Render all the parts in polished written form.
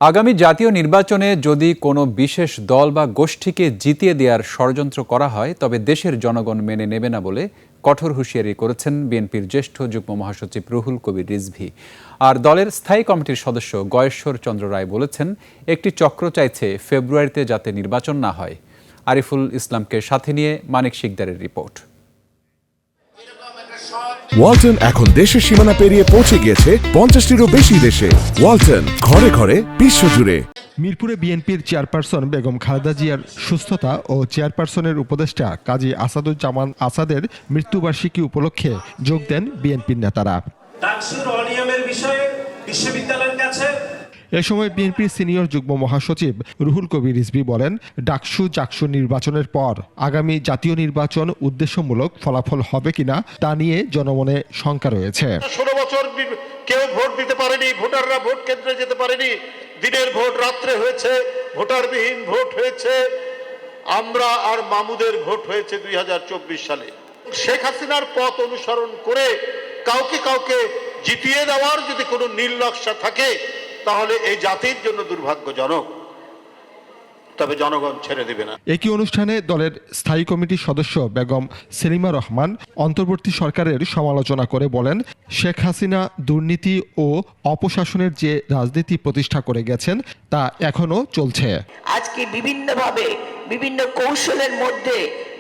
আগামী জাতীয় নির্বাচনে যদি কোনো বিশেষ দল বা গোষ্ঠীকে জিতিয়ে দেওয়ার ষড়যন্ত্র করা হয় তবে দেশের জনগণ মেনে নেবে না বলে কঠোর হুঁশিয়ারি করেছেন বিএনপির জ্যেষ্ঠ যুগ্ম মহাসচিব রুহুল কবির রিজভী। আর দলের স্থায়ী কমিটির সদস্য গয়েশ্বর চন্দ্র রায় বলেছেন, একটি চক্র চাইছে ফেব্রুয়ারিতে যাতে নির্বাচন না হয়। আরিফুল ইসলামকে সাথে নিয়ে মানিক শিকদারের রিপোর্ট। ওয়ালটন এখন দেশের সীমানা পেরিয়ে পৌঁছে গিয়েছে 50টিরও বেশি দেশে। ওয়ালটন, ঘরে ঘরে বিশ্বজুড়ে। মিরপুরে বিএনপির চেয়ারপারসন বেগম খালেদা জিয়ার সুস্থতা ও চেয়ারপারসনের উপদেষ্টা কাজী আসাদুজ্জামান আসাদের মৃত্যুবার্ষিকী উপলক্ষে যোগ দেন বিএনপির নেতারা। এ সময় বিএনপির সিনিয়র যুগ্ম মহাসচিব রুহুল কবির রিজভী বলেন, ডাকসু নির্বাচনের পর আগামী জাতীয় নির্বাচন উদ্দেশ্যমূলক ফলাফল হবে কিনা তা নিয়ে জনমনে শঙ্কা রয়েছে। 16 বছর কেউ ভোট দিতে পারেনি, ভোটাররা ভোট কেন্দ্রে যেতে পারেনি, দিনের ভোট রাত্রে হয়েছে, ভোটারবিহীন ভোট হয়েছে, আমরা আর মামুদের ভোট হয়েছে 2024 সালে। শেখ হাসিনার পথ অনুসরণ করে কাউকে জিতিয়ে দেওয়ার যদি কোনো নীল নকশা থাকে তাহলে এই জাতির জন্য দুর্ভাগ্যজনক, তবে জনগণ ছেড়ে দেবে না। একই অনুষ্ঠানে দলের স্থায়ী কমিটির সদস্য বেগম সেলিমা রহমান অন্তর্বর্তী সরকারের সমালোচনা করে বলেন, শেখ হাসিনা দুর্নীতি ও অপশাসনের যে রাজনীতি প্রতিষ্ঠা করে গেছেন তা এখনো চলছে। আজকে বিভিন্নভাবে বিভিন্ন কৌশলের মধ্যে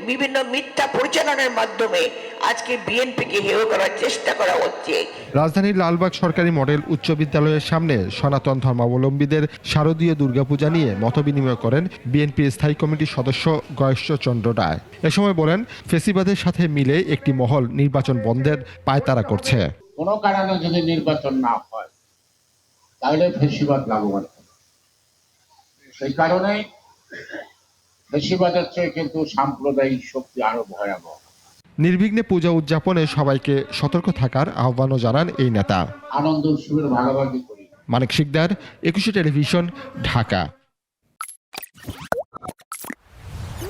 বিভিন্ন মিথ্যা পরিচালনার মাধ্যমে আজকে বিএনপিকে হেয় করার চেষ্টা করা হচ্ছে। রাজধানীর লালবাগ সরকারি মডেল উচ্চ বিদ্যালয়ের সামনে সনাতন ধর্মাবলম্বীদের শারদীয় দুর্গাপূজা নিয়ে মতবিনিময় করেন বিএনপির স্থায়ী কমিটির সদস্য গয়েশ্বর চন্দ্র রায়। এ সময় বলেন, ফেসিবাদের সাথে মিলে একটি মহল নির্বাচন বন্ধের পায়তারা করছে। কোনো কারণে যদি নির্বাচন না হয় তাহলে ফেসিবাদ লাভবান হবে। সেই কারণে ফেসিবাদের চেয়ে কিন্তু সাম্প্রদায়িক শক্তি আরো ভয়াবহ। নির্বিঘ্নে পূজা উদযাপনে সবাইকে সতর্ক থাকার আহ্বানও জানান এই নেতা। আনন্দ উৎসবের ভাগাভাগি করি। মানিক শিকদার, 21 টেলিভিশন, ঢাকা।